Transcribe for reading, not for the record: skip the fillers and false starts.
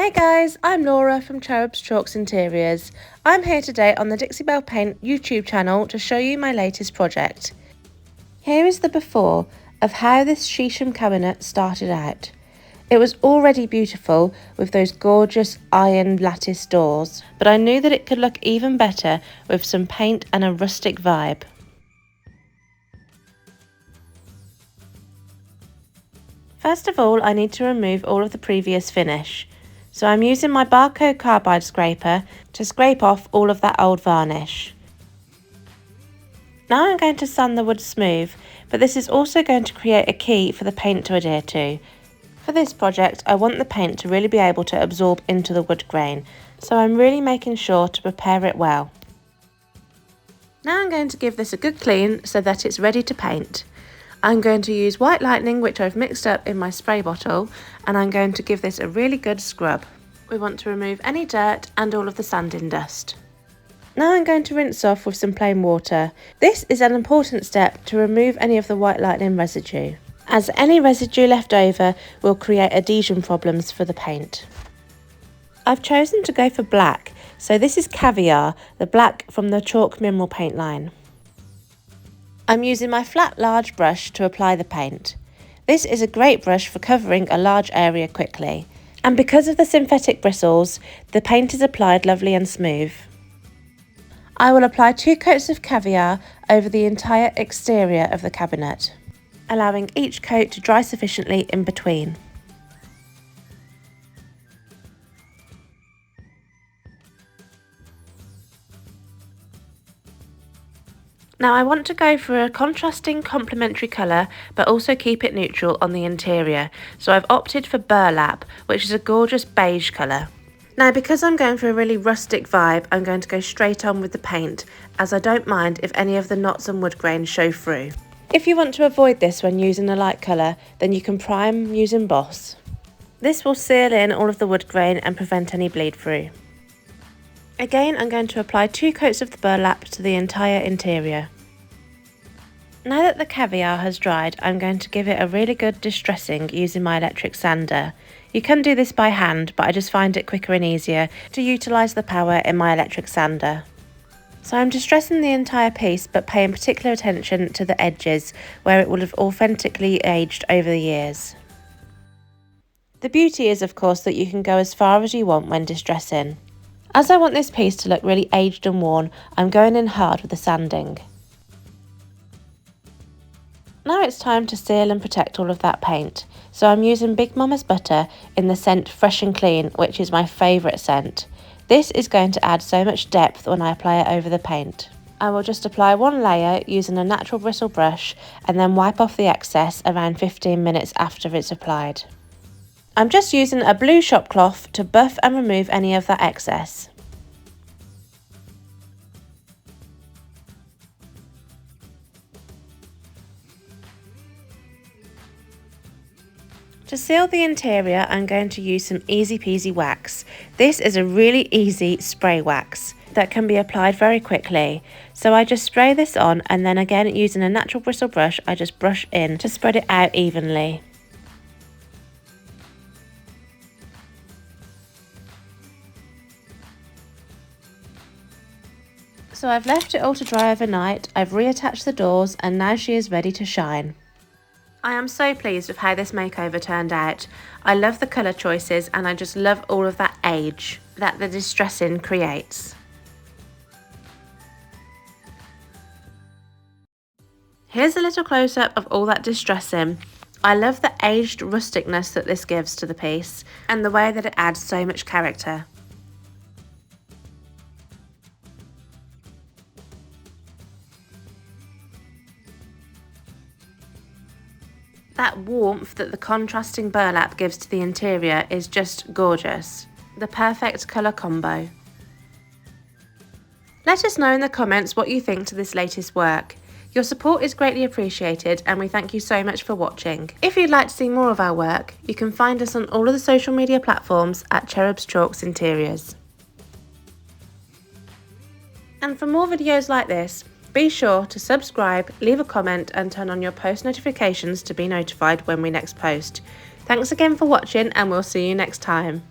Hey guys, I'm Laura from Cherubs Chalks Interiors. I'm here today on the Dixie Belle Paint YouTube channel to show you my latest project. Here is the before of how this Shisham cabinet started out. It was already beautiful with those gorgeous iron lattice doors, but I knew that it could look even better with some paint and a rustic vibe. First of all, I need to remove all of the previous finish. So I'm using my barcode carbide scraper to scrape off all of that old varnish. Now I'm going to sand the wood smooth, but this is also going to create a key for the paint to adhere to. For this project, I want the paint to really be able to absorb into the wood grain, so I'm really making sure to prepare it well. Now I'm going to give this a good clean so that it's ready to paint. I'm going to use White Lightning, which I've mixed up in my spray bottle, and I'm going to give this a really good scrub. We want to remove any dirt and all of the sanding dust. Now I'm going to rinse off with some plain water. This is an important step to remove any of the White Lightning residue, as any residue left over will create adhesion problems for the paint. I've chosen to go for black, so this is Caviar, the black from the chalk mineral paint line. I'm using my flat large brush to apply the paint. This is a great brush for covering a large area quickly, and because of the synthetic bristles, the paint is applied lovely and smooth. I will apply 2 coats of Caviar over the entire exterior of the cabinet, allowing each coat to dry sufficiently in between. Now I want to go for a contrasting complementary colour but also keep it neutral on the interior, so I've opted for Burlap, which is a gorgeous beige colour. Now because I'm going for a really rustic vibe, I'm going to go straight on with the paint, as I don't mind if any of the knots and wood grain show through. If you want to avoid this when using a light colour, then you can prime using Boss. This will seal in all of the wood grain and prevent any bleed through. Again, I'm going to apply 2 coats of the burlap to the entire interior. Now that the Caviar has dried, I'm going to give it a really good distressing using my electric sander. You can do this by hand, but I just find it quicker and easier to utilise the power in my electric sander. So I'm distressing the entire piece, but paying particular attention to the edges where it will have authentically aged over the years. The beauty is, of course, that you can go as far as you want when distressing. As I want this piece to look really aged and worn, I'm going in hard with the sanding. Now it's time to seal and protect all of that paint, so I'm using Big Mama's Butter in the scent Fresh and Clean, which is my favourite scent. This is going to add so much depth when I apply it over the paint. I will just apply 1 layer using a natural bristle brush and then wipe off the excess around 15 minutes after it's applied. I'm just using a blue shop cloth to buff and remove any of that excess. To seal the interior, I'm going to use some easy peasy wax. This is a really easy spray wax that can be applied very quickly. So I just spray this on, and then again using a natural bristle brush, I just brush in to spread it out evenly. So I've left it all to dry overnight, I've reattached the doors, and now she is ready to shine. I am so pleased with how this makeover turned out. I love the colour choices, and I just love all of that age that the distressing creates. Here's a little close-up of all that distressing. I love the aged rusticness that this gives to the piece, and the way that it adds so much character. That warmth that the contrasting burlap gives to the interior is just gorgeous. The perfect colour combo. Let us know in the comments what you think to this latest work. Your support is greatly appreciated, and we thank you so much for watching. If you'd like to see more of our work, you can find us on all of the social media platforms at Cherubs Chalks Interiors. And for more videos like this, be sure to subscribe, leave a comment and turn on your post notifications to be notified when we next post. Thanks again for watching, and we'll see you next time.